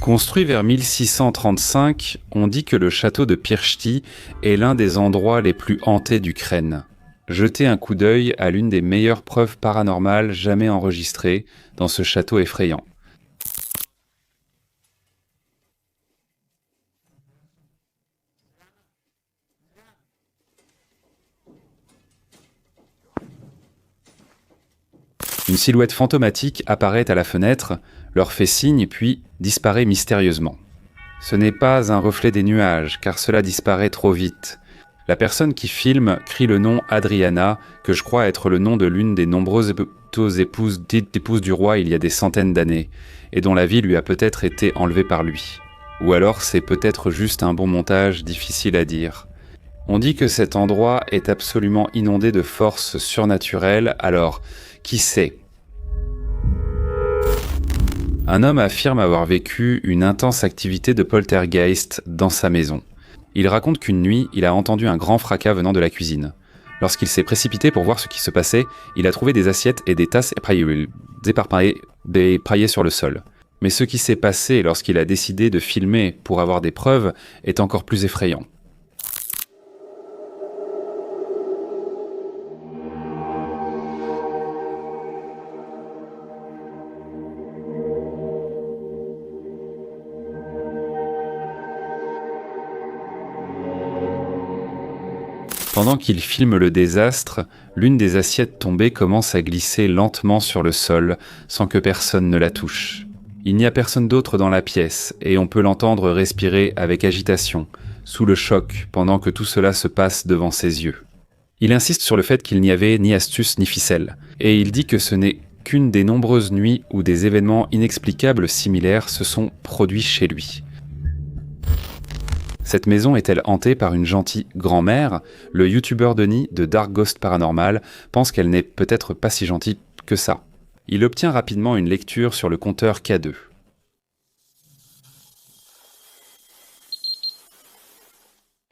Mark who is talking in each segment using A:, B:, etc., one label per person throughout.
A: Construit vers 1635, on dit que le château de Pirchti est l'un des endroits les plus hantés d'Ukraine. Jetez un coup d'œil à l'une des meilleures preuves paranormales jamais enregistrées dans ce château effrayant. Une silhouette fantomatique apparaît à la fenêtre, leur fait signe puis disparaît mystérieusement. Ce n'est pas un reflet des nuages, car cela disparaît trop vite. La personne qui filme crie le nom Adriana, que je crois être le nom de l'une des nombreuses épouses du roi il y a des centaines d'années, et dont la vie lui a peut-être été enlevée par lui. Ou alors c'est peut-être juste un bon montage, difficile à dire. On dit que cet endroit est absolument inondé de forces surnaturelles, alors qui sait ? Un homme affirme avoir vécu une intense activité de poltergeist dans sa maison. Il raconte qu'une nuit, il a entendu un grand fracas venant de la cuisine. Lorsqu'il s'est précipité pour voir ce qui se passait, il a trouvé des assiettes et des tasses éparpillées sur le sol. Mais ce qui s'est passé lorsqu'il a décidé de filmer pour avoir des preuves est encore plus effrayant. Pendant qu'il filme le désastre, l'une des assiettes tombées commence à glisser lentement sur le sol sans que personne ne la touche. Il n'y a personne d'autre dans la pièce et on peut l'entendre respirer avec agitation, sous le choc, pendant que tout cela se passe devant ses yeux. Il insiste sur le fait qu'il n'y avait ni astuce ni ficelle, et il dit que ce n'est qu'une des nombreuses nuits où des événements inexplicables similaires se sont produits chez lui. Cette maison est-elle hantée par une gentille grand-mère ? Le youtubeur Denis de Dark Ghost Paranormal pense qu'elle n'est peut-être pas si gentille que ça. Il obtient rapidement une lecture sur le compteur K2.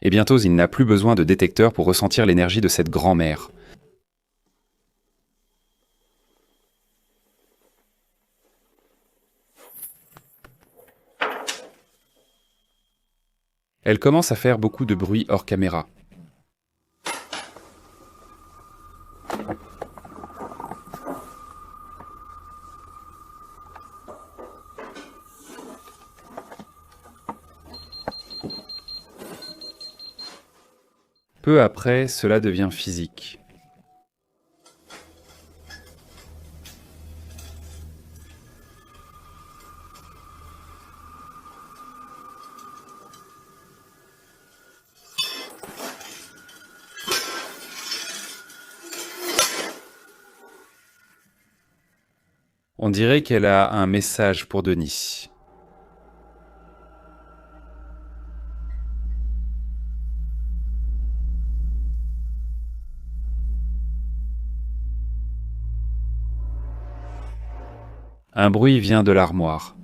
A: Et bientôt, il n'a plus besoin de détecteur pour ressentir l'énergie de cette grand-mère. Elle commence à faire beaucoup de bruit hors caméra. Peu après, cela devient physique. On dirait qu'elle a un message pour Denis. Un bruit vient de l'armoire.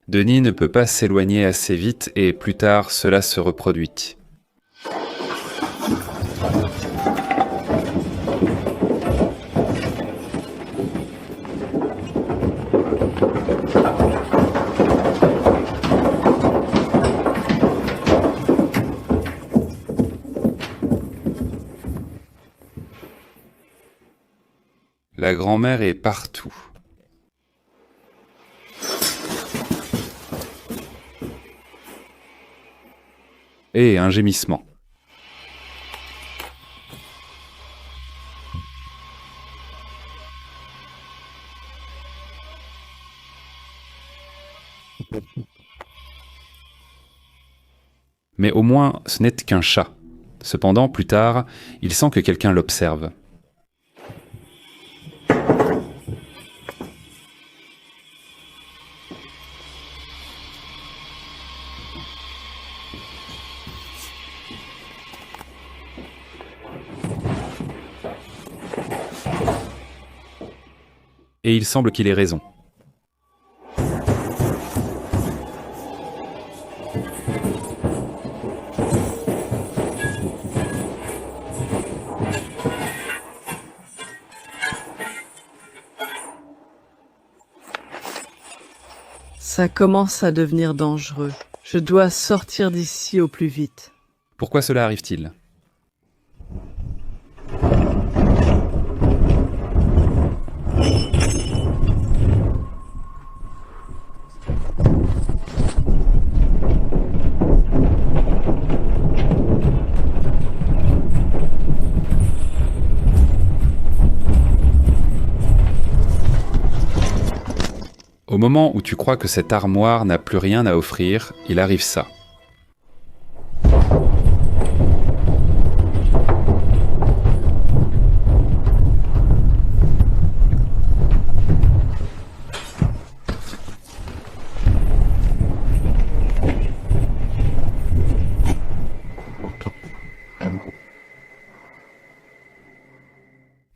A: Denis ne peut pas s'éloigner assez vite et plus tard cela se reproduit. La grand-mère est partout. Et un gémissement. Mais au moins, ce n'est qu'un chat. Cependant, plus tard, il sent que quelqu'un l'observe. et il semble qu'il ait raison.
B: Ça commence à devenir dangereux. Je dois sortir d'ici au plus vite.
A: Pourquoi cela arrive-t-il ? Au moment où tu crois que cette armoire n'a plus rien à offrir, il arrive ça.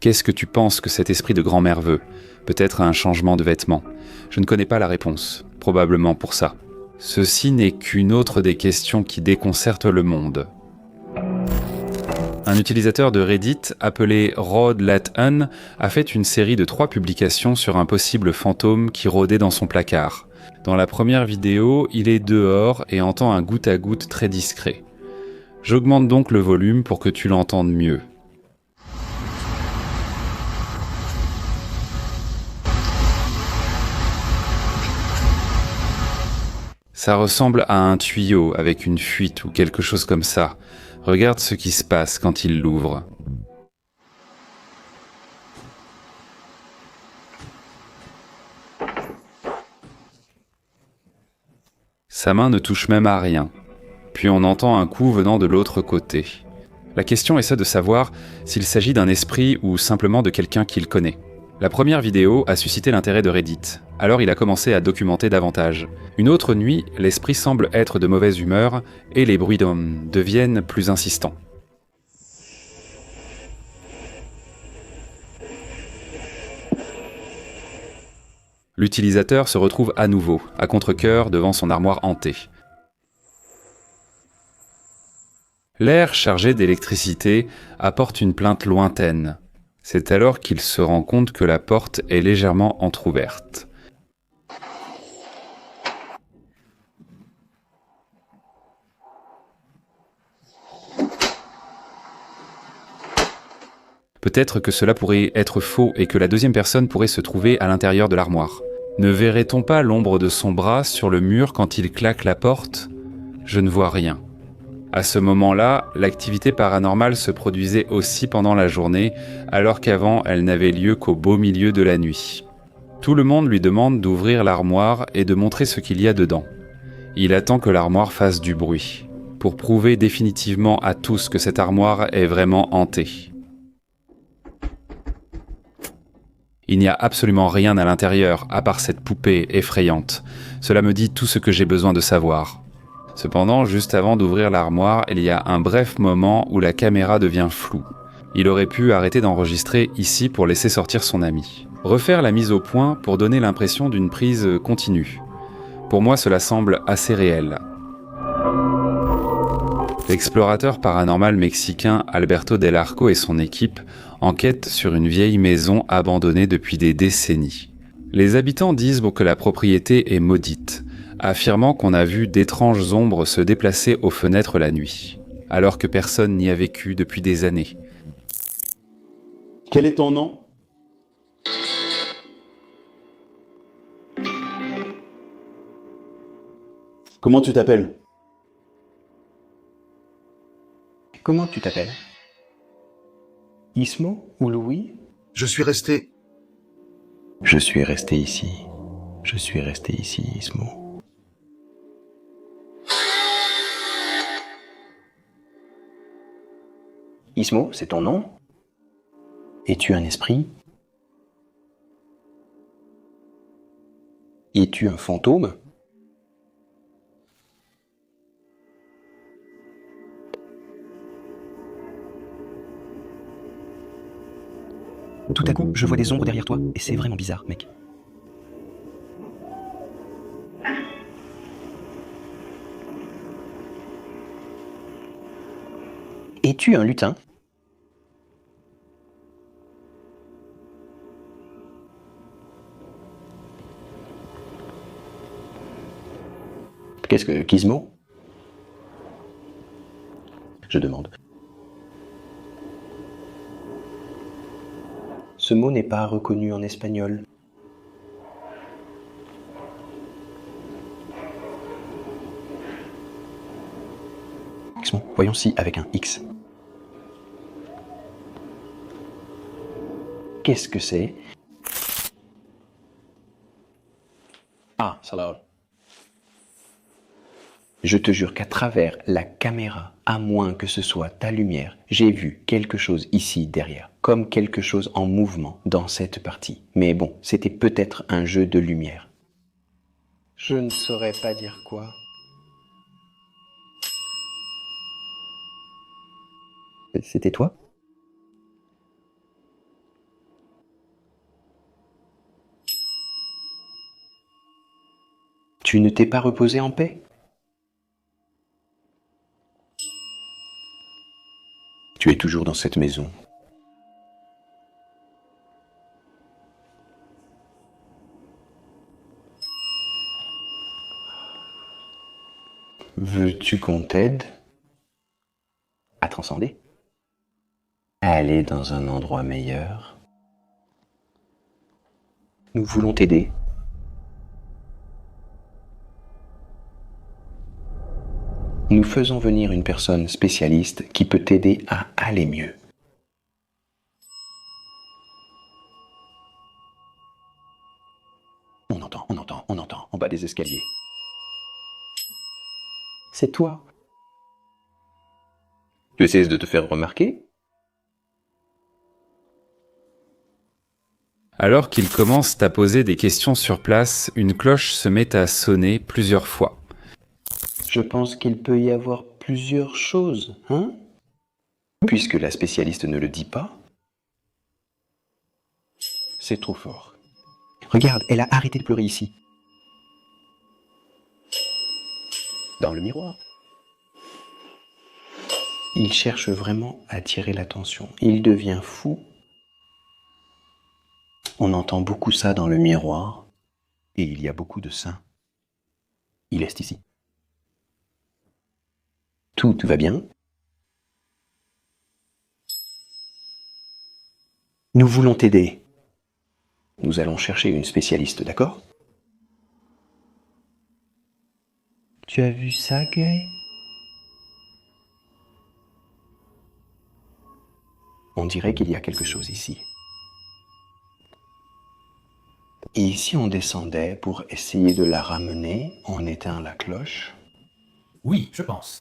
A: Qu'est-ce que tu penses que cet esprit de grand-mère veut ? Peut-être un changement de vêtements. Je ne connais pas la réponse. Probablement pour ça. Ceci n'est qu'une autre des questions qui déconcertent le monde. Un utilisateur de Reddit appelé Rod Lathan a fait une série de 3 publications sur un possible fantôme qui rôdait dans son placard. Dans la première vidéo, il est dehors et entend un goutte à goutte très discret. J'augmente donc le volume pour que tu l'entendes mieux. Ça ressemble à un tuyau avec une fuite ou quelque chose comme ça. Regarde ce qui se passe quand il l'ouvre. Sa main ne touche même à rien. Puis on entend un coup venant de l'autre côté. La question est celle de savoir s'il s'agit d'un esprit ou simplement de quelqu'un qu'il connaît. La première vidéo a suscité l'intérêt de Reddit, alors il a commencé à documenter davantage. Une autre nuit, l'esprit semble être de mauvaise humeur et les bruits d'hommes deviennent plus insistants. L'utilisateur se retrouve à nouveau, à contre-cœur devant son armoire hantée. L'air chargé d'électricité apporte une plainte lointaine. C'est alors qu'il se rend compte que la porte est légèrement entr'ouverte. Peut-être que cela pourrait être faux et que la deuxième personne pourrait se trouver à l'intérieur de l'armoire. Ne verrait-on pas l'ombre de son bras sur le mur quand il claque la porte ? Je ne vois rien. À ce moment-là, l'activité paranormale se produisait aussi pendant la journée, alors qu'avant, elle n'avait lieu qu'au beau milieu de la nuit. Tout le monde lui demande d'ouvrir l'armoire et de montrer ce qu'il y a dedans. Il attend que l'armoire fasse du bruit, pour prouver définitivement à tous que cette armoire est vraiment hantée. Il n'y a absolument rien à l'intérieur, à part cette poupée effrayante. Cela me dit tout ce que j'ai besoin de savoir. Cependant, juste avant d'ouvrir l'armoire, il y a un bref moment où la caméra devient floue. Il aurait pu arrêter d'enregistrer ici pour laisser sortir son ami. Refaire la mise au point pour donner l'impression d'une prise continue. Pour moi, cela semble assez réel. L'explorateur paranormal mexicain Alberto Del Arco et son équipe enquêtent sur une vieille maison abandonnée depuis des décennies. Les habitants disent que la propriété est maudite, affirmant qu'on a vu d'étranges ombres se déplacer aux fenêtres la nuit, alors que personne n'y a vécu depuis des années.
C: Quel est ton nom ? Comment tu t'appelles ?
D: Comment tu t'appelles ? Ismo ou Louis ?
E: Je suis resté.
D: Je suis resté ici. Je suis resté ici, Ismo. Ismo, c'est ton nom ? Es-tu un esprit ? Es-tu un fantôme ? Tout à coup, je vois des ombres derrière toi, et c'est vraiment bizarre, mec. Es-tu un lutin? Qu'est-ce que Gizmo? Je demande. Ce mot n'est pas reconnu en espagnol. Gizmo, voyons si avec un X. Qu'est-ce que c'est? Ah, salade. Je te jure qu'à travers la caméra, à moins que ce soit ta lumière, j'ai vu quelque chose ici derrière, comme quelque chose en mouvement dans cette partie. Mais bon, c'était peut-être un jeu de lumière. Je ne saurais pas dire quoi. C'était toi? Tu ne t'es pas reposé en paix? Tu es toujours dans cette maison. Veux-tu qu'on t'aide à transcender? À aller dans un endroit meilleur? Nous voulons t'aider. Nous faisons venir une personne spécialiste qui peut t'aider à aller mieux. On entend, en bas des escaliers. C'est toi. Tu essaies de te faire remarquer?
A: Alors qu'ils commencent à poser des questions sur place, une cloche se met à sonner plusieurs fois.
D: Je pense qu'il peut y avoir plusieurs choses, hein? Puisque la spécialiste ne le dit pas. C'est trop fort. Regarde, elle a arrêté de pleurer ici. Dans le miroir. Il cherche vraiment à attirer l'attention. Il devient fou. On entend beaucoup ça dans le miroir. Et il y a beaucoup de seins. Il est ici. Tout va bien. Nous voulons t'aider. Nous allons chercher une spécialiste, d'accord? Tu as vu ça, Gay? On dirait qu'il y a quelque chose ici. Et si on descendait pour essayer de la ramener, on éteint la cloche?
E: Oui, je pense.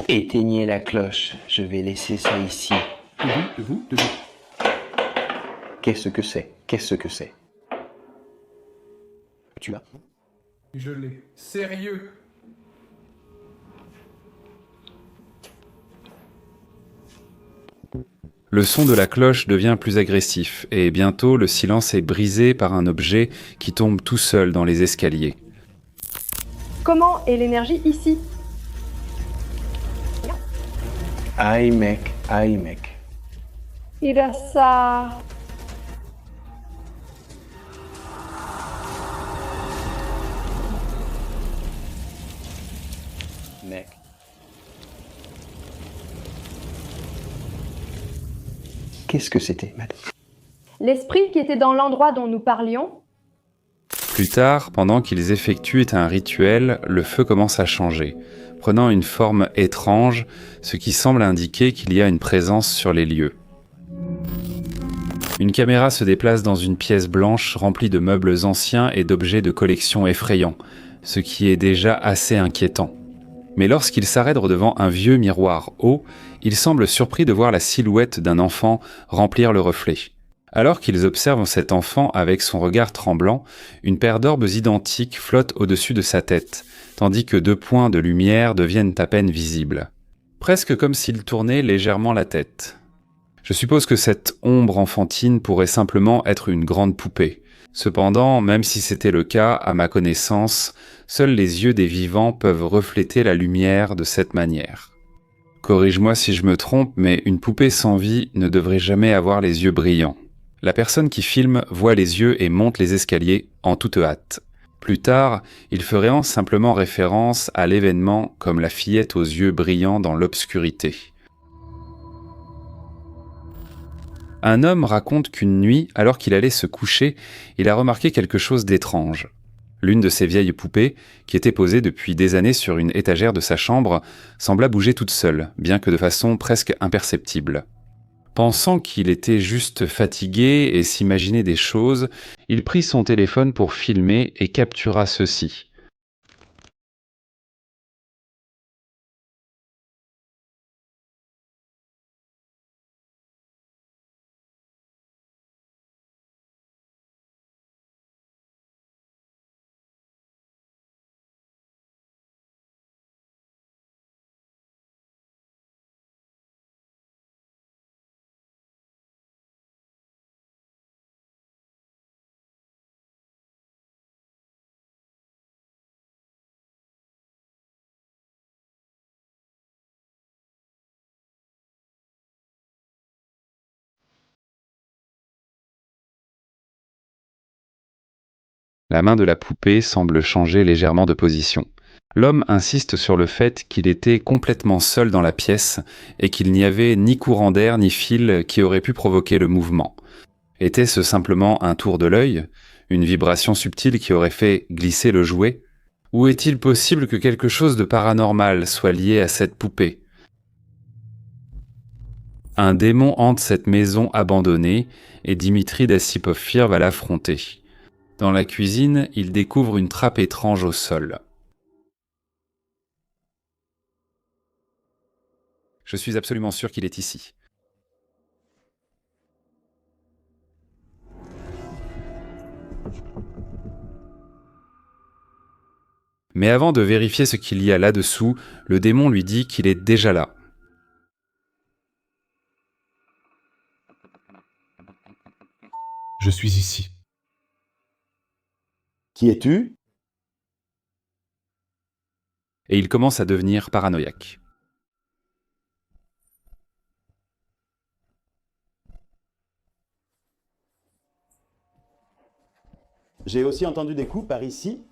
D: Éteignez la cloche, je vais laisser ça ici.
E: Debout.
D: Qu'est-ce que c'est? Qu'est-ce que c'est? Tu l'as?
E: Je l'ai. Sérieux.
A: Le son de la cloche devient plus agressif, et bientôt le silence est brisé par un objet qui tombe tout seul dans les escaliers.
F: Comment est l'énergie ici?
D: Aïe mec.
F: Il a ça.
D: Mec. Qu'est-ce que c'était, madame?
F: L'esprit qui était dans l'endroit dont nous parlions?
A: Plus tard, pendant qu'ils effectuent un rituel, le feu commence à changer, prenant une forme étrange, ce qui semble indiquer qu'il y a une présence sur les lieux. Une caméra se déplace dans une pièce blanche remplie de meubles anciens et d'objets de collection effrayants, ce qui est déjà assez inquiétant. Mais lorsqu'il s'arrête devant un vieux miroir haut, il semble surpris de voir la silhouette d'un enfant remplir le reflet. Alors qu'ils observent cet enfant avec son regard tremblant, une paire d'orbes identiques flotte au-dessus de sa tête, tandis que 2 points de lumière deviennent à peine visibles. Presque comme s'il tournait légèrement la tête. Je suppose que cette ombre enfantine pourrait simplement être une grande poupée. Cependant, même si c'était le cas, à ma connaissance, seuls les yeux des vivants peuvent refléter la lumière de cette manière. Corrige-moi si je me trompe, mais une poupée sans vie ne devrait jamais avoir les yeux brillants. La personne qui filme voit les yeux et monte les escaliers en toute hâte. Plus tard, il ferait simplement référence à l'événement comme la fillette aux yeux brillants dans l'obscurité. Un homme raconte qu'une nuit, alors qu'il allait se coucher, il a remarqué quelque chose d'étrange. L'une de ses vieilles poupées, qui était posée depuis des années sur une étagère de sa chambre, sembla bouger toute seule, bien que de façon presque imperceptible. Pensant qu'il était juste fatigué et s'imaginait des choses, il prit son téléphone pour filmer et captura ceci. La main de la poupée semble changer légèrement de position. L'homme insiste sur le fait qu'il était complètement seul dans la pièce et qu'il n'y avait ni courant d'air ni fil qui aurait pu provoquer le mouvement. Était-ce simplement un tour de l'œil, une vibration subtile qui aurait fait glisser le jouet? Ou est-il possible que quelque chose de paranormal soit lié à cette poupée? Un démon hante cette maison abandonnée et Dimitri Dassipov-Fir va l'affronter. Dans la cuisine, il découvre une trappe étrange au sol. Je suis absolument sûr qu'il est ici. Mais avant de vérifier ce qu'il y a là-dessous, le démon lui dit qu'il est déjà là.
E: Je suis ici.
C: Qui es-tu?
A: Et il commence à devenir paranoïaque.
C: J'ai aussi entendu des coups par ici.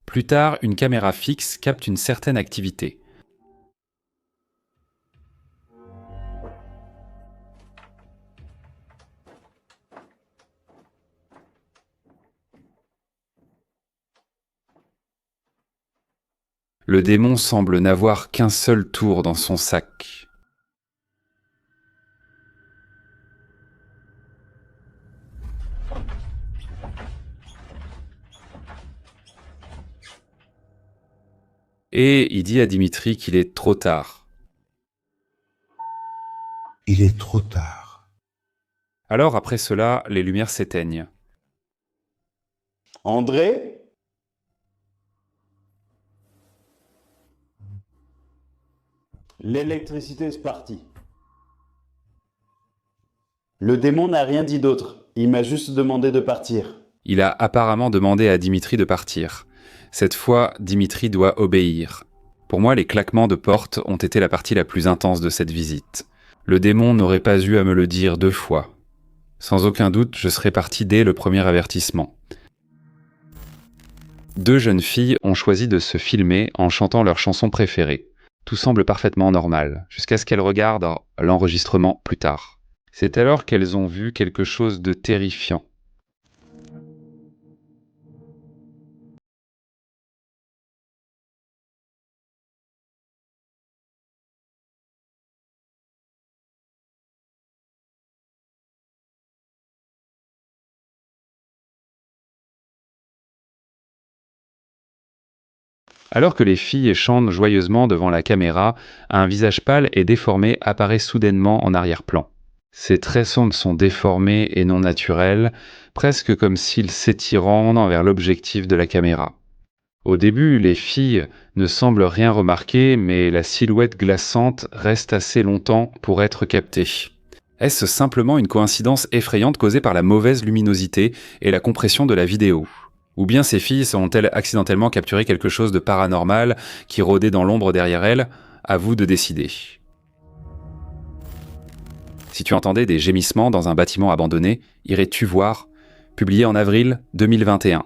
A: Plus tard, une caméra fixe capte une certaine activité. Le démon semble n'avoir qu'un seul tour dans son sac. Et il dit à Dimitri qu'il est trop tard.
G: Il est trop tard.
A: Alors après cela, les lumières s'éteignent.
C: André? L'électricité est partie. Le démon n'a rien dit d'autre. Il m'a juste demandé de partir.
A: Il a apparemment demandé à Dimitri de partir. Cette fois, Dimitri doit obéir. Pour moi, les claquements de porte ont été la partie la plus intense de cette visite. Le démon n'aurait pas eu à me le dire 2 fois. Sans aucun doute, je serais parti dès le premier avertissement. 2 jeunes filles ont choisi de se filmer en chantant leur chanson préférée. Tout semble parfaitement normal, jusqu'à ce qu'elles regardent l'enregistrement plus tard. C'est alors qu'elles ont vu quelque chose de terrifiant. Alors que les filles chantent joyeusement devant la caméra, un visage pâle et déformé apparaît soudainement en arrière-plan. Ses traits sombres sont déformés et non naturels, presque comme s'ils s'étirant vers l'objectif de la caméra. Au début, les filles ne semblent rien remarquer, mais la silhouette glaçante reste assez longtemps pour être captée. Est-ce simplement une coïncidence effrayante causée par la mauvaise luminosité et la compression de la vidéo ? Ou bien ces filles ont-elles accidentellement capturé quelque chose de paranormal qui rôdait dans l'ombre derrière elles ? À vous de décider. Si tu entendais des gémissements dans un bâtiment abandonné, irais-tu voir ? Publié en avril 2021.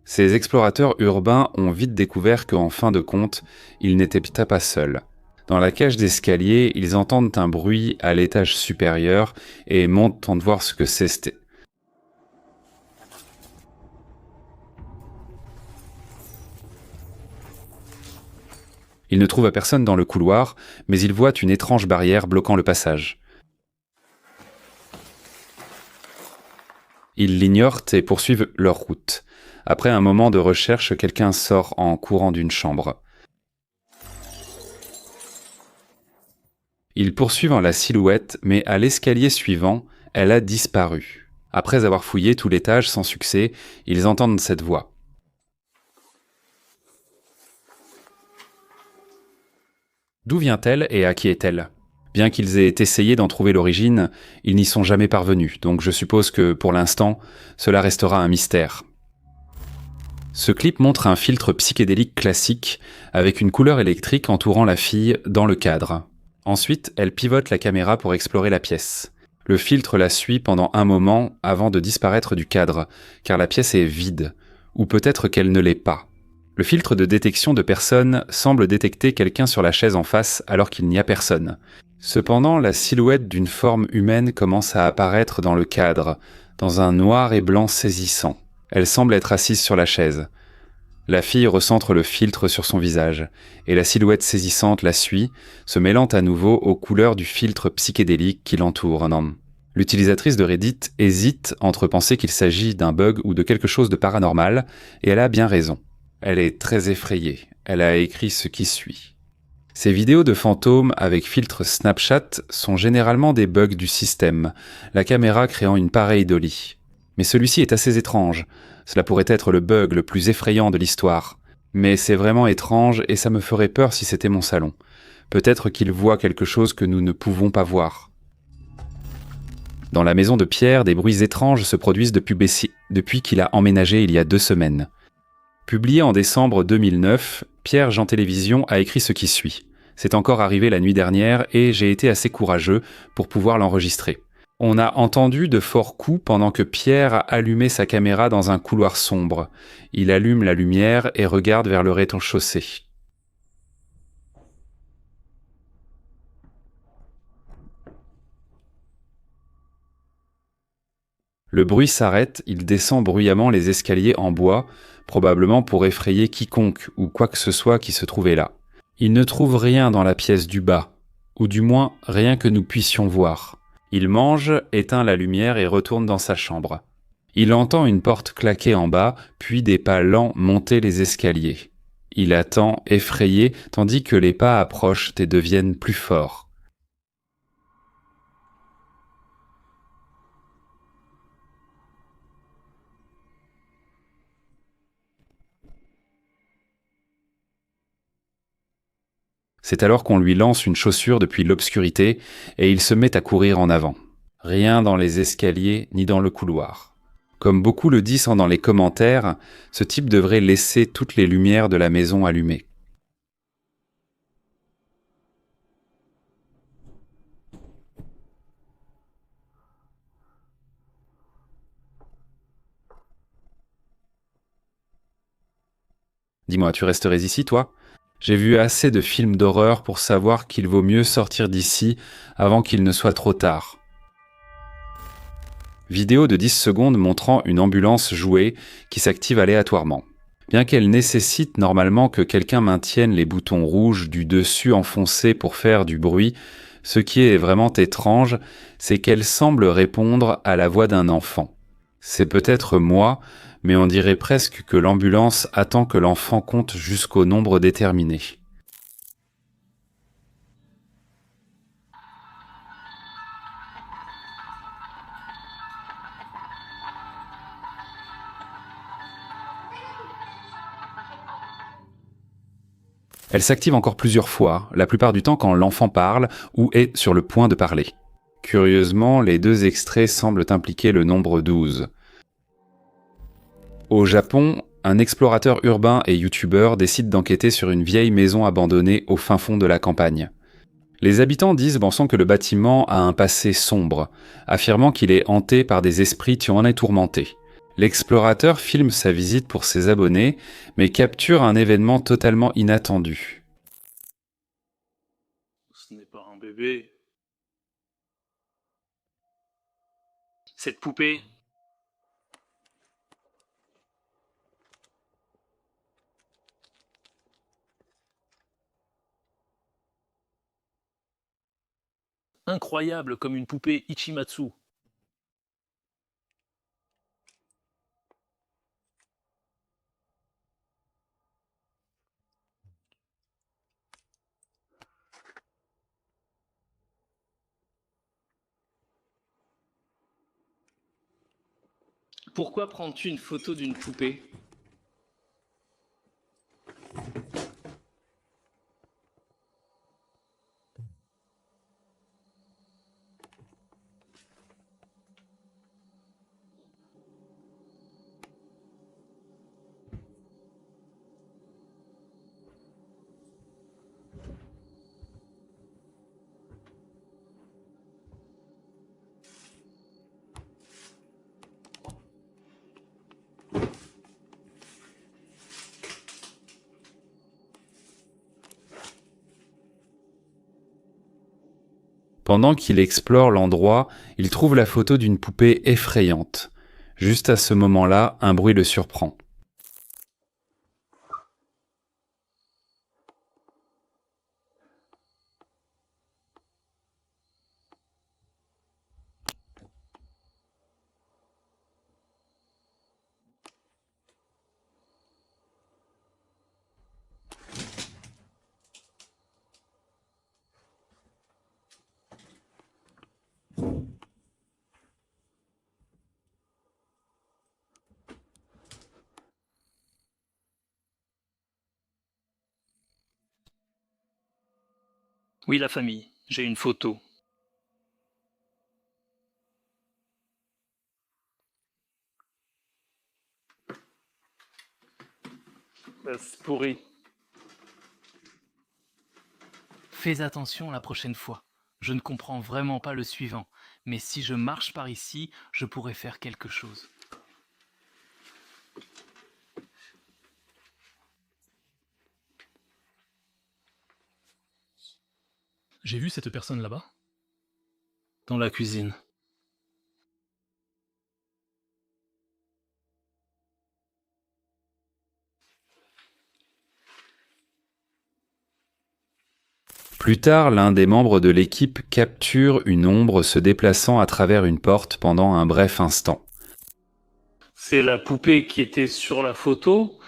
A: Ces explorateurs urbains ont vite découvert qu'en fin de compte, ils n'étaient pas seuls. Dans la cage d'escalier, ils entendent un bruit à l'étage supérieur et montent pour voir ce que c'est. Ils ne trouvent personne dans le couloir, mais ils voient une étrange barrière bloquant le passage. Ils l'ignorent et poursuivent leur route. Après un moment de recherche, quelqu'un sort en courant d'une chambre. Ils poursuivent la silhouette, mais à l'escalier suivant, elle a disparu. Après avoir fouillé tout l'étage sans succès, ils entendent cette voix. D'où vient-elle et à qui est-elle ? Bien qu'ils aient essayé d'en trouver l'origine, ils n'y sont jamais parvenus, donc je suppose que, pour l'instant, cela restera un mystère. Ce clip montre un filtre psychédélique classique, avec une couleur électrique entourant la fille dans le cadre. Ensuite, elle pivote la caméra pour explorer la pièce. Le filtre la suit pendant un moment avant de disparaître du cadre, car la pièce est vide, ou peut-être qu'elle ne l'est pas. Le filtre de détection de personne semble détecter quelqu'un sur la chaise en face alors qu'il n'y a personne. Cependant, la silhouette d'une forme humaine commence à apparaître dans le cadre, dans un noir et blanc saisissant. Elle semble être assise sur la chaise. La fille recentre le filtre sur son visage, et la silhouette saisissante la suit, se mêlant à nouveau aux couleurs du filtre psychédélique qui l'entoure. L'utilisatrice de Reddit hésite entre penser qu'il s'agit d'un bug ou de quelque chose de paranormal, et elle a bien raison. Elle est très effrayée. Elle a écrit ce qui suit. Ces vidéos de fantômes avec filtre Snapchat sont généralement des bugs du système, la caméra créant une pareille dolly. Mais celui-ci est assez étrange. Cela pourrait être le bug le plus effrayant de l'histoire. Mais c'est vraiment étrange et ça me ferait peur si c'était mon salon. Peut-être qu'il voit quelque chose que nous ne pouvons pas voir. Dans la maison de Pierre, des bruits étranges se produisent depuis qu'il a emménagé il y a 2 semaines. Publié en décembre 2009, Pierre Jean Télévision a écrit ce qui suit. C'est encore arrivé la nuit dernière et j'ai été assez courageux pour pouvoir l'enregistrer. On a entendu de forts coups pendant que Pierre a allumé sa caméra dans un couloir sombre. Il allume la lumière et regarde vers le rez-de-chaussée. Le bruit s'arrête, il descend bruyamment les escaliers en bois, probablement pour effrayer quiconque ou quoi que ce soit qui se trouvait là. Il ne trouve rien dans la pièce du bas, ou du moins rien que nous puissions voir. Il mange, éteint la lumière et retourne dans sa chambre. Il entend une porte claquer en bas, puis des pas lents monter les escaliers. Il attend, effrayé, tandis que les pas approchent et deviennent plus forts. C'est alors qu'on lui lance une chaussure depuis l'obscurité et il se met à courir en avant. Rien dans les escaliers ni dans le couloir. Comme beaucoup le disent dans les commentaires, ce type devrait laisser toutes les lumières de la maison allumées. Dis-moi, tu resterais ici, toi ? J'ai vu assez de films d'horreur pour savoir qu'il vaut mieux sortir d'ici avant qu'il ne soit trop tard. Vidéo de 10 secondes montrant une ambulance jouée qui s'active aléatoirement. Bien qu'elle nécessite normalement que quelqu'un maintienne les boutons rouges du dessus enfoncés pour faire du bruit, ce qui est vraiment étrange, c'est qu'elle semble répondre à la voix d'un enfant. C'est peut-être moi, mais on dirait presque que l'ambulance attend que l'enfant compte jusqu'au nombre déterminé. Elle s'active encore plusieurs fois, la plupart du temps quand l'enfant parle ou est sur le point de parler. Curieusement, les deux extraits semblent impliquer le nombre 12. Au Japon, un explorateur urbain et youtubeur décide d'enquêter sur une vieille maison abandonnée au fin fond de la campagne. Les habitants disent pensant que le bâtiment a un passé sombre, affirmant qu'il est hanté par des esprits qui en est tourmenté. L'explorateur filme sa visite pour ses abonnés, mais capture un événement totalement inattendu.
H: Ce n'est pas un bébé. Cette poupée. Incroyable comme une poupée Ichimatsu. Pourquoi prends-tu une photo d'une poupée ?
A: Pendant qu'il explore l'endroit, il trouve la photo d'une poupée effrayante. Juste à ce moment-là, un bruit le surprend.
H: Oui, la famille, j'ai une photo. C'est pourri. Fais attention la prochaine fois. Je ne comprends vraiment pas le suivant, mais si je marche par ici, je pourrais faire quelque chose.
I: J'ai vu cette personne là-bas.
H: Dans la cuisine.
A: Plus tard, l'un des membres de l'équipe capture une ombre se déplaçant à travers une porte pendant un bref instant.
H: C'est la poupée qui était sur la photo.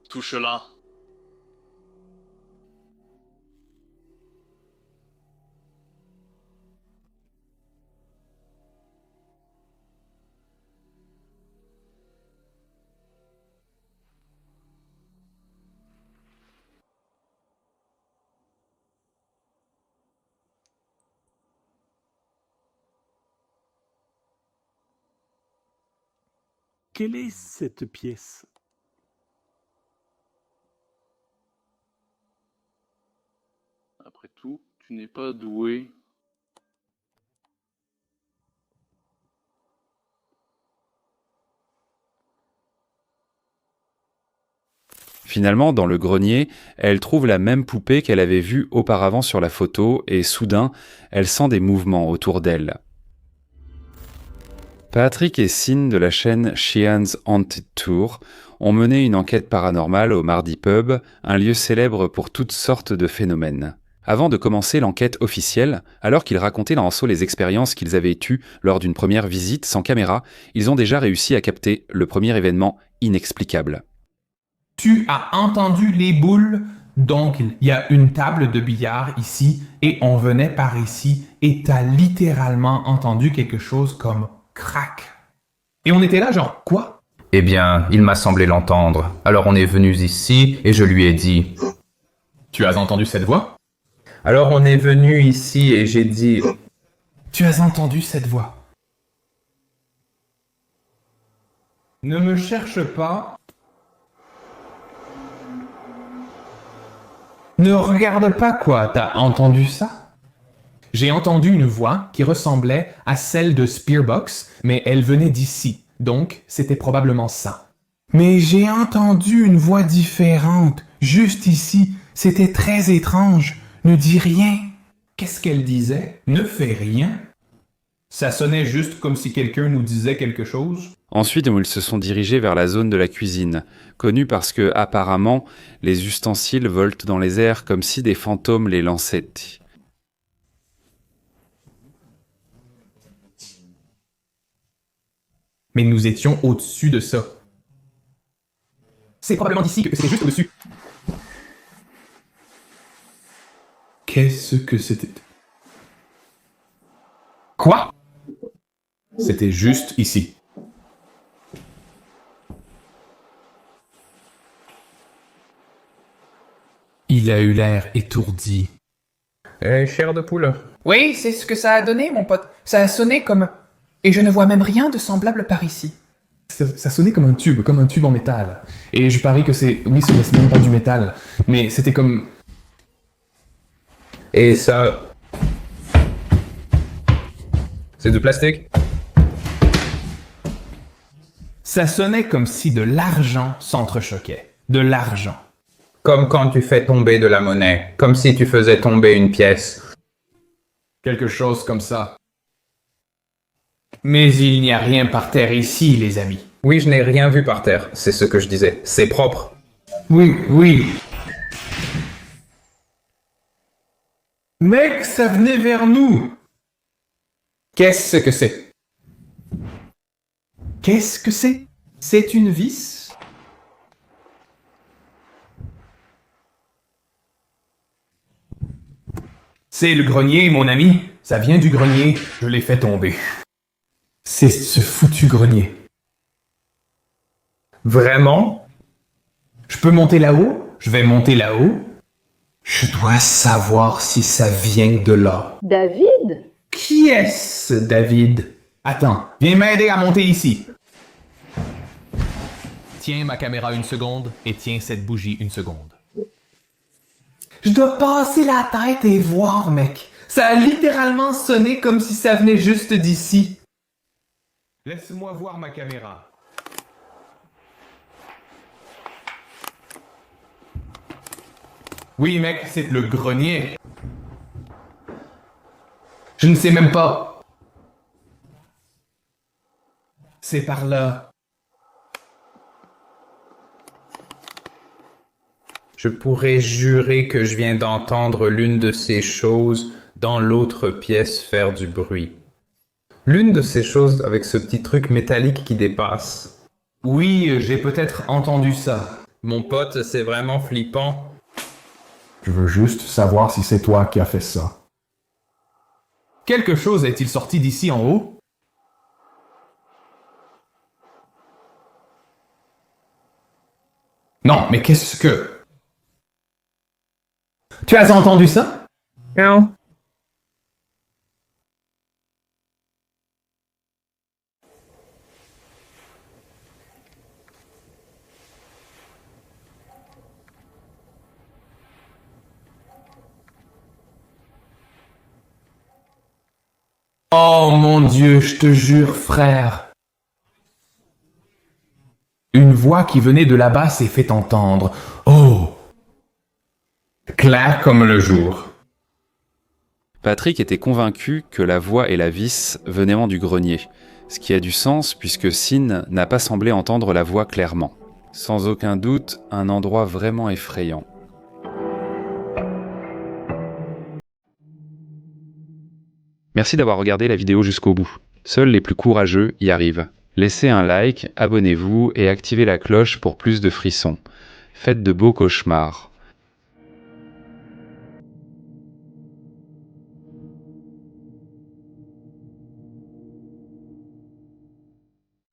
H: Touche-la.
I: Quelle est cette pièce ?
H: Après tout, tu n'es pas doué.
A: Finalement, dans le grenier, elle trouve la même poupée qu'elle avait vue auparavant sur la photo et soudain, elle sent des mouvements autour d'elle. Patrick et Sin de la chaîne Sheehan's Haunted Tour ont mené une enquête paranormale au Mardi Pub, un lieu célèbre pour toutes sortes de phénomènes. Avant de commencer l'enquête officielle, alors qu'ils racontaient dans Anso les expériences qu'ils avaient eues lors d'une première visite sans caméra, ils ont déjà réussi à capter le premier événement inexplicable.
J: Tu as entendu les boules
E: Donc, il y a une table de billard ici, et on venait par ici, et t'as littéralement entendu quelque chose comme crac. Et on était là genre, quoi?
J: Eh bien, il m'a semblé l'entendre. Alors on est venus ici, et je lui ai dit...
E: Tu as entendu cette voix?
J: Alors on est venu ici, et j'ai dit...
E: Tu as entendu cette voix? Ne me cherche pas. Ne regarde pas quoi, t'as entendu ça? J'ai entendu une voix qui ressemblait à celle de Spearbox, mais elle venait d'ici, donc c'était probablement ça. Mais j'ai entendu une voix différente, juste ici, c'était très étrange. Ne dis rien. Qu'est-ce qu'elle disait? Ne fais rien. Ça sonnait juste comme si quelqu'un nous disait quelque chose.
A: Ensuite, ils se sont dirigés vers la zone de la cuisine, connue parce que, apparemment, les ustensiles volent dans les airs comme si des fantômes les lançaient.
E: Mais nous étions au-dessus de ça. C'est probablement d'ici que c'était juste au-dessus. Qu'est-ce que c'était? Quoi? C'était juste ici. Il a eu l'air étourdi.
J: chair de poule.
K: Oui, c'est ce que ça a donné, mon pote. Ça a sonné comme... Et je ne vois même rien de semblable par ici.
E: Ça sonnait comme un tube en métal. Et je parie que c'est... Oui, c'est même pas du métal. Mais c'était comme...
J: Et ça... C'est du plastique?
E: Ça sonnait comme si de l'argent s'entrechoquait. De l'argent.
J: Comme quand tu fais tomber de la monnaie. Comme si tu faisais tomber une pièce.
E: Quelque chose comme ça. Mais il n'y a rien par terre ici, les amis.
J: Oui, je n'ai rien vu par terre. C'est ce que je disais. C'est propre.
E: Oui, oui. Mec, ça venait vers nous. Qu'est-ce que c'est? Qu'est-ce que c'est? C'est une vis? C'est le grenier, mon ami. Ça vient du grenier. Je l'ai fait tomber. C'est ce foutu grenier.
J: Vraiment?
E: Je peux monter là-haut? Je vais monter là-haut. Je dois savoir si ça vient de là.
F: David?
E: Qui est-ce, David? Attends, viens m'aider à monter ici. Tiens ma caméra une seconde et tiens cette bougie une seconde. Je dois passer la tête et voir, mec. Ça a littéralement sonné comme si ça venait juste d'ici. Laisse-moi voir ma caméra. Oui, mec, c'est le grenier. Je ne sais même pas. C'est par là.
J: Je pourrais jurer que je viens d'entendre l'une de ces choses dans l'autre pièce faire du bruit. L'une de ces choses avec ce petit truc métallique qui dépasse.
E: Oui, j'ai peut-être entendu ça.
J: Mon pote, c'est vraiment flippant.
E: Je veux juste savoir si c'est toi qui as fait ça. Quelque chose est-il sorti d'ici en haut? Non, mais qu'est-ce que... Tu as entendu ça?
J: Non.
E: Oh mon Dieu, je te jure, frère. Une voix qui venait de là-bas s'est fait entendre. Oh! Clair comme le jour.
A: Patrick était convaincu que la voix et la vis venaient du grenier, ce qui a du sens puisque Sin n'a pas semblé entendre la voix clairement. Sans aucun doute, un endroit vraiment effrayant. Merci d'avoir regardé la vidéo jusqu'au bout. Seuls les plus courageux y arrivent. Laissez un like, abonnez-vous et activez la cloche pour plus de frissons. Faites de beaux cauchemars.